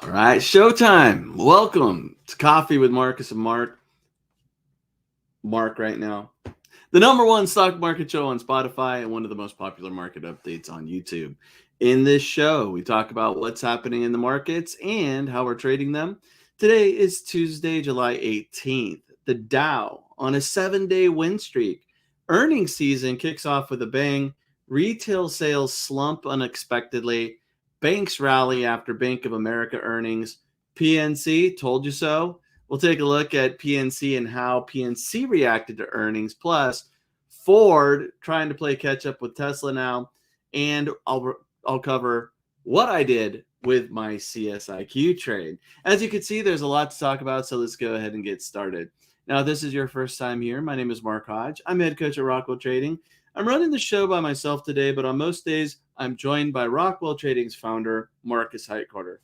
All right, showtime. Welcome to Coffee with Marcus and Mark. Mark, right now. The number one stock market show on Spotify and one of the most popular market updates on YouTube. In this show, we talk about what's happening in the markets and how we're trading them. Today is Tuesday, July 18th. The Dow on a 7-day win streak. Earnings season kicks off with a bang. Retail sales slump unexpectedly. Banks rally after Bank of America earnings. PNC, told you so. We'll take a look at PNC and how PNC reacted to earnings. Plus, Ford trying to play catch up with Tesla now, and I'll cover what I did with my CSIQ trade. As you can see, there's a lot to talk about, so let's go ahead and get started. Now, if this is your first time here, my name is Mark Hodge. I'm head coach at Rockwell Trading. I'm running the show by myself today, but on most days, I'm joined by Rockwell Trading's founder, Marcus Heitkarter.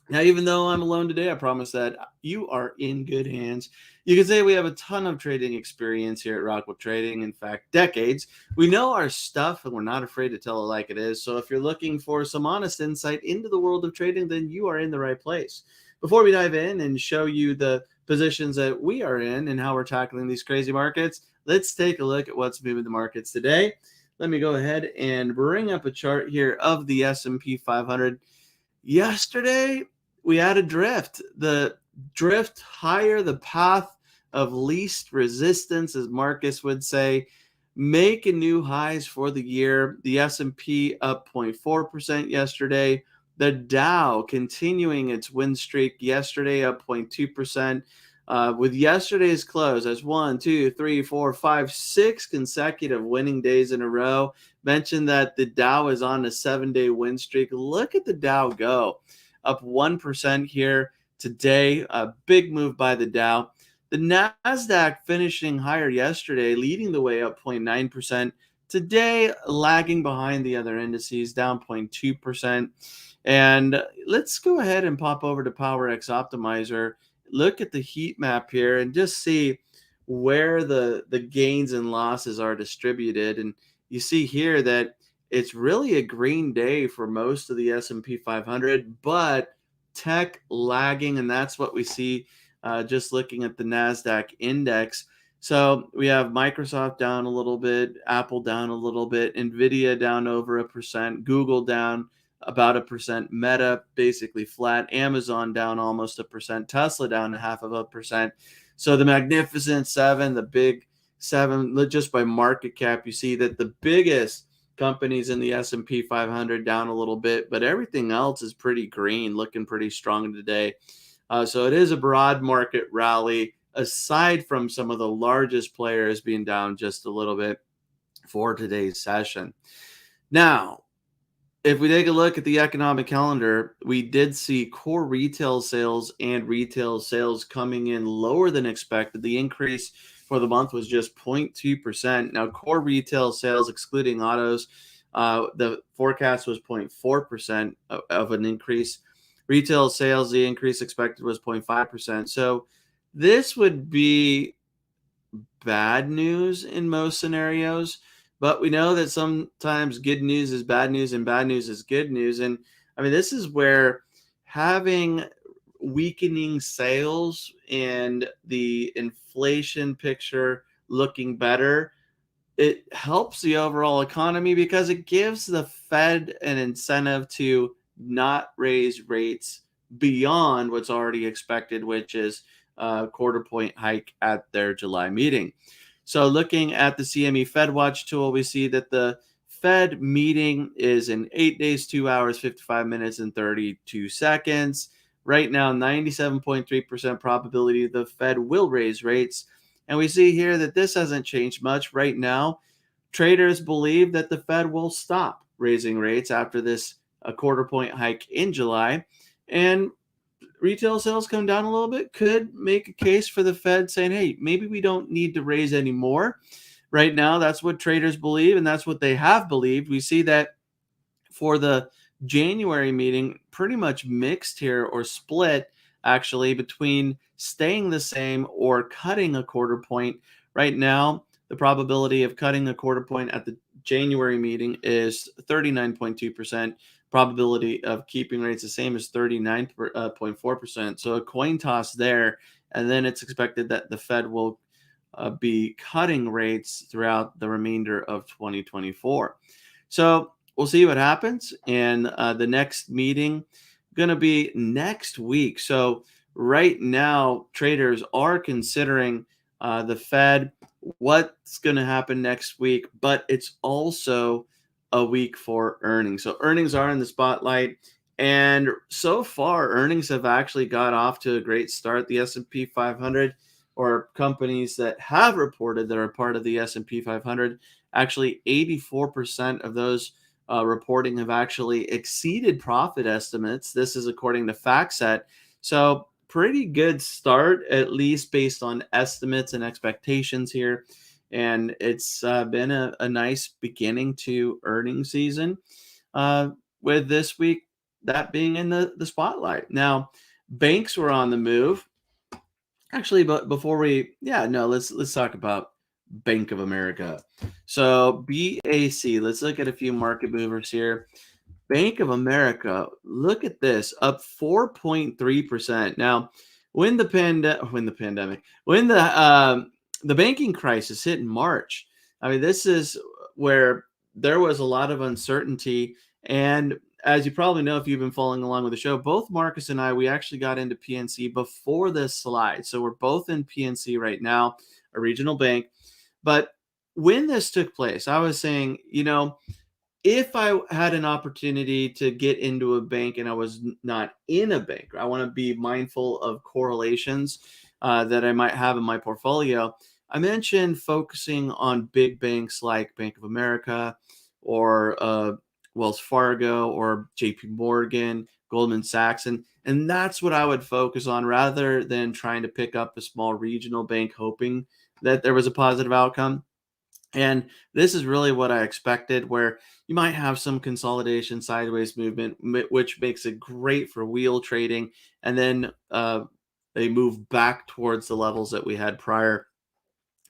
Now, even though I'm alone today, I promise that you are in good hands. You can say we have a ton of trading experience here at Rockwell Trading. In fact, decades. We know our stuff and we're not afraid to tell it like it is. So if you're looking for some honest insight into the world of trading, then you are in the right place. Before we dive in and show you the positions that we are in and how we're tackling these crazy markets, let's take a look at what's moving the markets today. Let me go ahead and bring up a chart here of the S&P 500. Yesterday, we had a drift. The drift higher, the path of least resistance, as Marcus would say, making new highs for the year. The S&P up 0.4% yesterday. The Dow continuing its win streak yesterday, up 0.2%. With yesterday's close as 1, 2, 3, 4, 5, 6 consecutive winning days in a row. Mentioned that the Dow is on a 7-day win streak. Look at the Dow go. Up 1% here today. A big move by the Dow. The NASDAQ finishing higher yesterday, leading the way up 0.9%. Today, lagging behind the other indices, down 0.2%. And let's go ahead and pop over to PowerX Optimizer. Look at the heat map here and just see where the gains and losses are distributed. And you see here that it's really a green day for most of the S&P 500, but tech lagging, and that's what we see just looking at the NASDAQ index. So we have Microsoft down a little bit, Apple down a little bit, NVIDIA down over 1%, Google down about 1%, Meta basically flat, Amazon down almost 1%, Tesla down 0.5%. So the Magnificent Seven, the Big Seven, just by market cap, you see that the biggest companies in the S&P 500 down a little bit, but everything else is pretty green, looking pretty strong today. So it is a broad market rally, aside from some of the largest players being down just a little bit for today's session. Now, if we take a look at the economic calendar, we did see core retail sales and retail sales coming in lower than expected. The increase for the month was just 0.2%. Now, core retail sales, excluding autos, the forecast was 0.4% of an increase. Retail sales, the increase expected was 0.5%. So this would be bad news in most scenarios. But we know that sometimes good news is bad news and bad news is good news. And I mean, this is where having weakening sales and the inflation picture looking better, it helps the overall economy because it gives the Fed an incentive to not raise rates beyond what's already expected, which is a quarter point hike at their July meeting. So looking at the CME Fed Watch tool, we see that the Fed meeting is in 8 days, 2 hours, 55 minutes, and 32 seconds. Right now, 97.3% probability the Fed will raise rates. And we see here that this hasn't changed much. Right now, traders believe that the Fed will stop raising rates after this a quarter point hike in July. And retail sales come down a little bit, could make a case for the Fed saying, hey, maybe we don't need to raise anymore. Right now, that's what traders believe, and that's what they have believed. We see that for the January meeting, pretty much mixed here or split actually between staying the same or cutting a quarter point. Right now, the probability of cutting a quarter point at the January meeting is 39.2%. Probability of keeping rates the same as 39.4%. So a coin toss there. And then it's expected that the Fed will be cutting rates throughout the remainder of 2024. So we'll see what happens. And the next meeting going to be next week. So right now, traders are considering the Fed, what's going to happen next week, but it's also a week for earnings. So earnings are in the spotlight. And so far, earnings have actually got off to a great start. The S&P 500, or companies that have reported that are part of the S&P 500, actually 84% of those reporting have actually exceeded profit estimates. This is according to FactSet. So pretty good start, at least based on estimates and expectations here. And it's been a nice beginning to earnings season, with this week that being in the spotlight. Now, banks were on the move. Actually, but before let's talk about Bank of America. So BAC, let's look at a few market movers here. Bank of America, look at this, up 4.3%. Now, when the banking crisis hit in March, I mean, this is where there was a lot of uncertainty. And as you probably know, if you've been following along with the show, both Marcus and I, we actually got into PNC before this slide. So we're both in PNC right now, a regional bank. But when this took place, I was saying, if I had an opportunity to get into a bank and I was not in a bank, I want to be mindful of correlations that I might have in my portfolio. I mentioned focusing on big banks like Bank of America or Wells Fargo or JP Morgan, Goldman Sachs. And that's what I would focus on rather than trying to pick up a small regional bank hoping that there was a positive outcome. And this is really what I expected, where you might have some consolidation, sideways movement, which makes it great for wheel trading. And then they move back towards the levels that we had prior.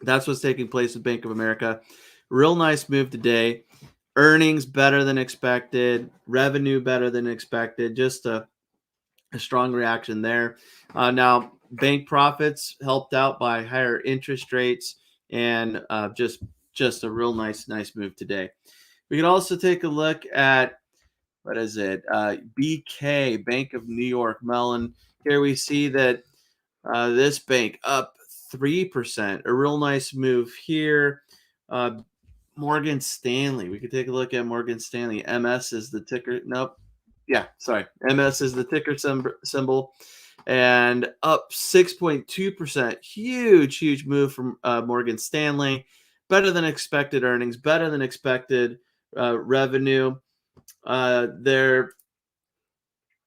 That's what's taking place with Bank of America. Real nice move today. Earnings better than expected, revenue better than expected. Just a strong reaction there. Now, bank profits helped out by higher interest rates and just a real nice move today. We can also take a look at, what is it? BK, Bank of New York Mellon. Here we see that this bank up 3%. A real nice move here. Morgan Stanley. We could take a look at Morgan Stanley. MS is the ticker. Nope. Yeah, sorry. MS is the ticker symbol. And up 6.2%. Huge move from Morgan Stanley. Better than expected earnings, better than expected revenue. Their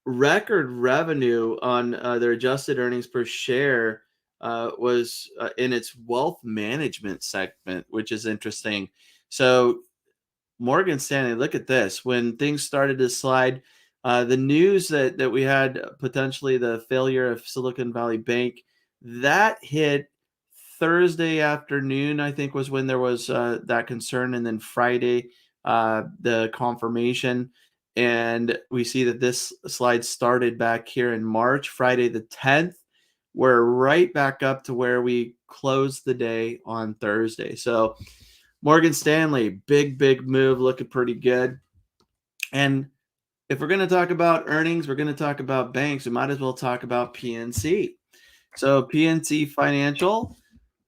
record revenue on their adjusted earnings per share was in its wealth management segment, which is interesting. So Morgan Stanley, look at this. When things started to slide, the news that we had potentially the failure of Silicon Valley Bank, that hit Thursday afternoon, I think, was when there was that concern. And then Friday, the confirmation. And we see that this slide started back here in March, Friday the 10th. We're right back up to where we closed the day on Thursday. So Morgan Stanley, big move, looking pretty good. And if we're going to talk about earnings, we're going to talk about banks, we might as well talk about PNC. So PNC Financial,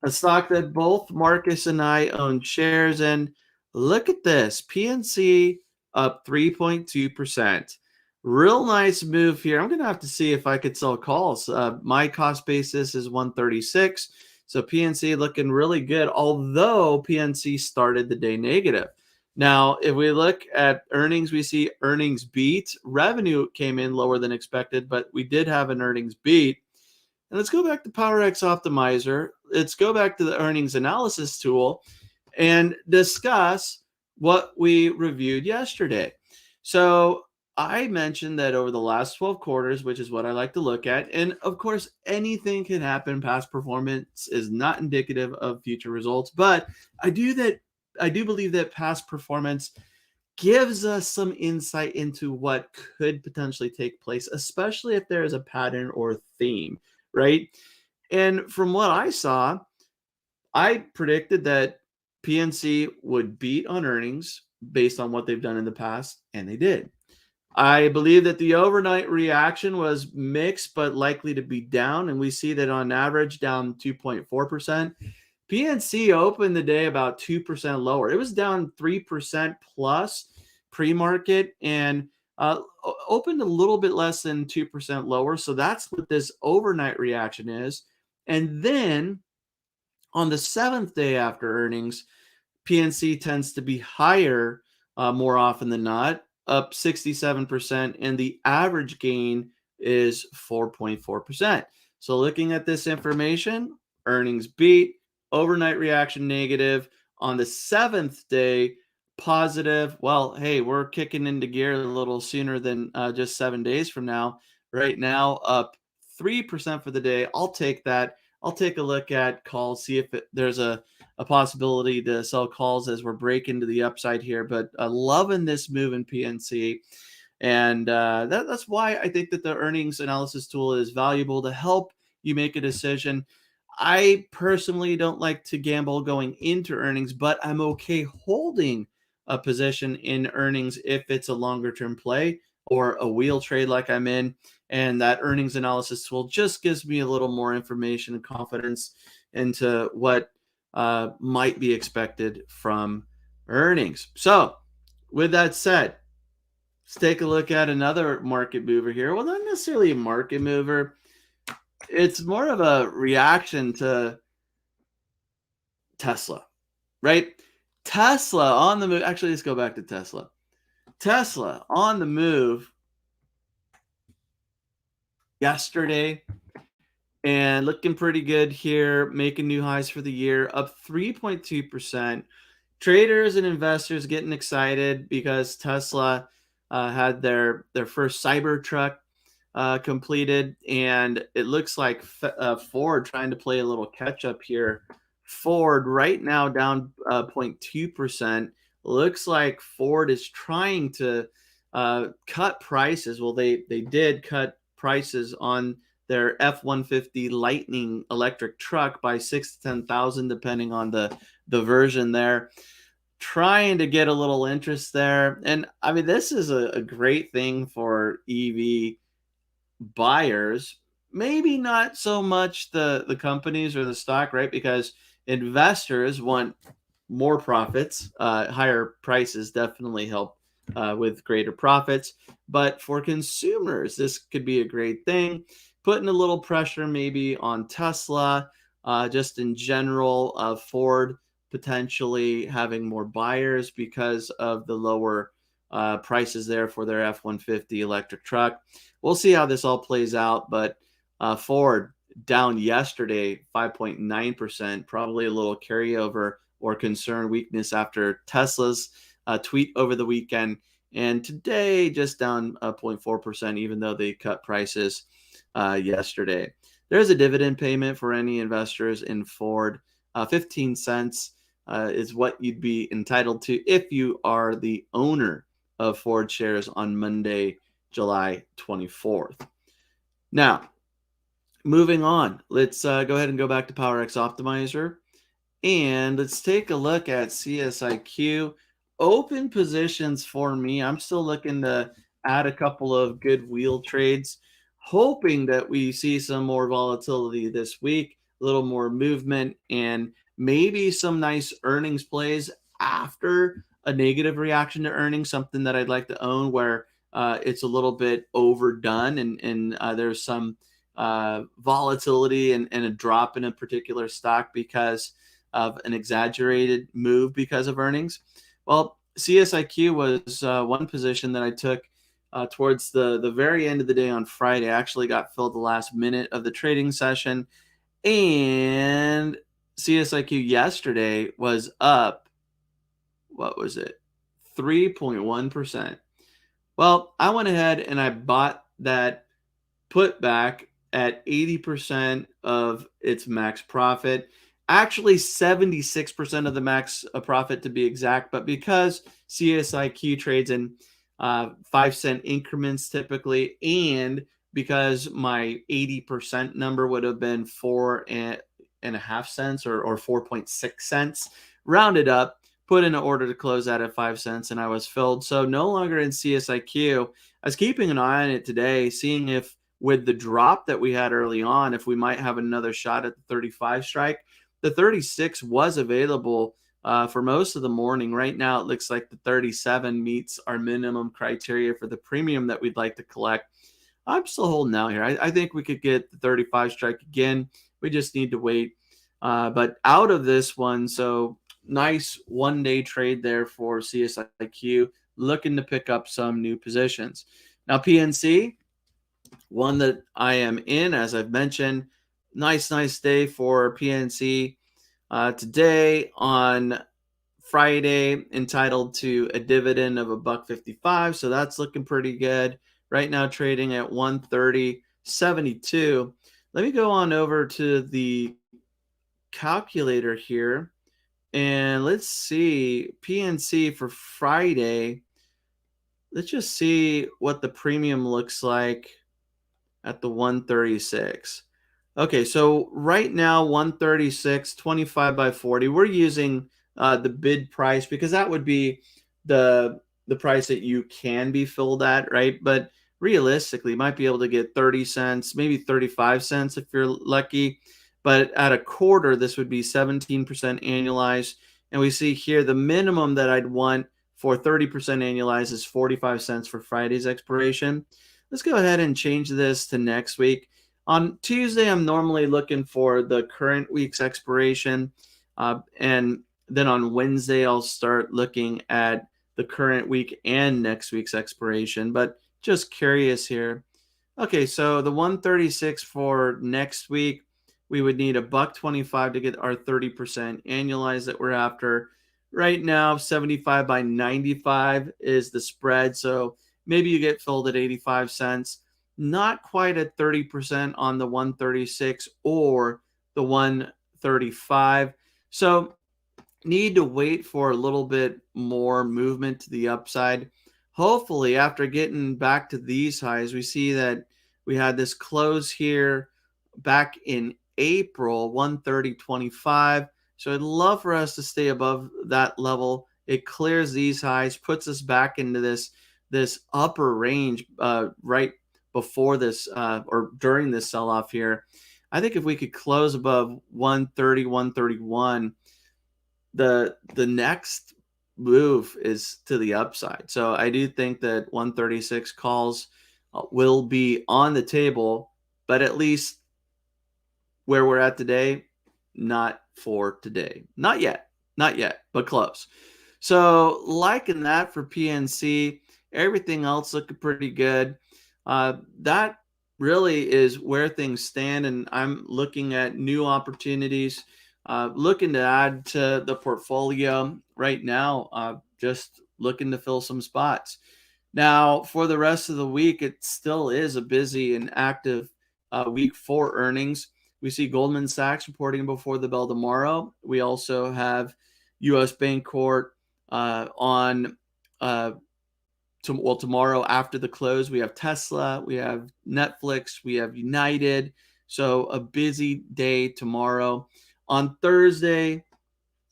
a stock that both Marcus and I own shares in. Look at this, PNC up 3.2%. Real nice move here. I'm going to have to see if I could sell calls. My cost basis is 136. So PNC looking really good, although PNC started the day negative. Now, if we look at earnings, we see earnings beat. Revenue came in lower than expected, but we did have an earnings beat. And let's go back to PowerX Optimizer. Let's go back to the earnings analysis tool and discuss what we reviewed yesterday. So I mentioned that over the last 12 quarters, which is what I like to look at, and of course, anything can happen. Past performance is not indicative of future results, but I do that I do believe that past performance gives us some insight into what could potentially take place, especially if there is a pattern or theme, right? And from what I saw, I predicted that PNC would beat on earnings based on what they've done in the past, and they did. I believe that the overnight reaction was mixed, but likely to be down. And we see that on average, down 2.4%. PNC opened the day about 2% lower. It was down 3% plus pre market and opened a little bit less than 2% lower. So that's what this overnight reaction is. And then on the seventh day after earnings, PNC tends to be higher more often than not, up 67%, and the average gain is 4.4%. So, looking at this information, earnings beat, overnight reaction negative. On the seventh day, positive. Well, hey, we're kicking into gear a little sooner than just 7 days from now. Right now, up 3% for the day. I'll take that. I'll take a look at calls, see if there's a possibility to sell calls as we're breaking to the upside here. But loving this move in PNC. And that's why I think that the earnings analysis tool is valuable to help you make a decision. I personally don't like to gamble going into earnings, but I'm okay holding a position in earnings if it's a longer term play or a wheel trade like I'm in. And that earnings analysis tool just gives me a little more information and confidence into what might be expected from earnings. So, with that said, let's take a look at another market mover here. Well, not necessarily a market mover, it's more of a reaction to Tesla, right? Tesla on the move. Actually, let's go back to Tesla. Tesla on the move yesterday and looking pretty good here, making new highs for the year, up 3.2%. Traders and investors getting excited because Tesla had their first Cybertruck completed, and it looks like Ford trying to play a little catch up here. Ford right now down 0.2%. Looks like Ford is trying to cut prices. Well, they did cut prices on their F-150 Lightning electric truck by 6 to 10,000, depending on the version there. Trying to get a little interest there. And I mean, this is a great thing for EV buyers. Maybe not so much the companies or the stock, right? Because investors want more profits. Higher prices definitely help with greater profits. But for consumers, this could be a great thing. Putting a little pressure maybe on Tesla, just in general, Ford potentially having more buyers because of the lower prices there for their F-150 electric truck. We'll see how this all plays out, but Ford down yesterday 5.9%, probably a little carryover or concern weakness after Tesla's tweet over the weekend. And today just down 0.4%, even though they cut prices yesterday. There's a dividend payment for any investors in Ford. 15 cents is what you'd be entitled to if you are the owner of Ford shares on Monday, July 24th. Now, moving on, let's go ahead and go back to PowerX Optimizer. And let's take a look at CSIQ. Open positions for me. I'm still looking to add a couple of good wheel trades, hoping that we see some more volatility this week, a little more movement, and maybe some nice earnings plays after a negative reaction to earnings, something that I'd like to own where it's a little bit overdone and there's some volatility and a drop in a particular stock because of an exaggerated move because of earnings. Well, CSIQ was one position that I took towards the very end of the day on Friday. I actually got filled the last minute of the trading session, and CSIQ yesterday was up, what was it, 3.1%. Well, I went ahead and I bought that put back at 80% of its max profit. Actually 76% of the max profit to be exact, but because CSIQ trades in 5-cent increments typically, and because my 80% number would have been 4.5 cents or 4.6 cents, rounded up, put in an order to close out at 5 cents, and I was filled. So no longer in CSIQ. I was keeping an eye on it today, seeing if with the drop that we had early on, if we might have another shot at the 35 strike. The 36 was available for most of the morning. Right now, it looks like the 37 meets our minimum criteria for the premium that we'd like to collect. I'm still holding out here. I think we could get the 35 strike again. We just need to wait. But out of this one, so nice one-day trade there for CSIQ, looking to pick up some new positions. Now, PNC, one that I am in, as I've mentioned, nice day for PNC today on Friday, entitled to a dividend of $1.55, so that's looking pretty good. Right now trading at 130.72. Let me go on over to the calculator here, and let's see PNC for Friday. Let's just see what the premium looks like at the 136. Okay, so right now 136, 25 by 40. We're using the bid price because that would be the price that you can be filled at, right? But realistically, you might be able to get 30 cents, maybe 35 cents if you're lucky. But at a quarter, this would be 17% annualized. And we see here the minimum that I'd want for 30% annualized is 45 cents for Friday's expiration. Let's go ahead and change this to next week. On Tuesday, I'm normally looking for the current week's expiration. And then on Wednesday, I'll start looking at the current week and next week's expiration. But just curious here. Okay, so the 136 for next week, we would need $1.25 to get our 30% annualized that we're after. Right now, 75 by 95 is the spread. So maybe you get filled at 85 cents. Not quite at 30% on the 136 or the 135. So need to wait for a little bit more movement to the upside. Hopefully, after getting back to these highs, we see that we had this close here back in April, 130.25. So I'd love for us to stay above that level. It clears these highs, puts us back into this upper range right before this or during this sell-off here. I think if we could close above 130, 131, the next move is to the upside. So I do think that 136 calls will be on the table, but at least where we're at today, not for today. Not yet, but close. So liking that for PNC. Everything else looking pretty good. That really is where things stand, and I'm looking at new opportunities, looking to add to the portfolio right now, just looking to fill some spots. Now, for the rest of the week, it still is a busy and active week for earnings. We see Goldman Sachs reporting before the bell tomorrow. We also have U.S. Bancorp on tomorrow after the close. We have Tesla, we have Netflix, we have United. So a busy day tomorrow. On Thursday,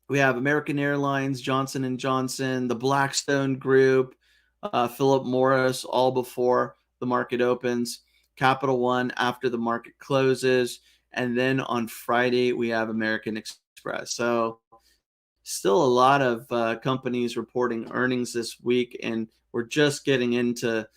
we have American Airlines, Johnson & Johnson, the Blackstone Group, Philip Morris, all before the market opens. Capital One after the market closes. And then on Friday, we have American Express. So still a lot of companies reporting earnings this week, and we're just getting into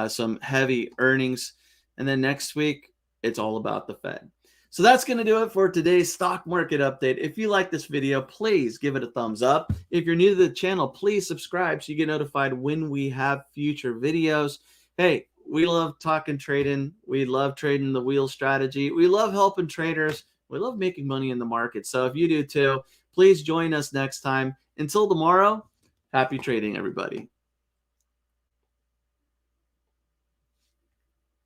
some heavy earnings. And then next week, it's all about the Fed. So that's going to do it for today's stock market update. If you like this video, please give it a thumbs up. If you're new to the channel, please subscribe so you get notified when we have future videos. Hey, we love talking trading. We love trading the wheel strategy. We love helping traders. We love making money in the market. So if you do too, please join us next time. Until tomorrow, happy trading, everybody.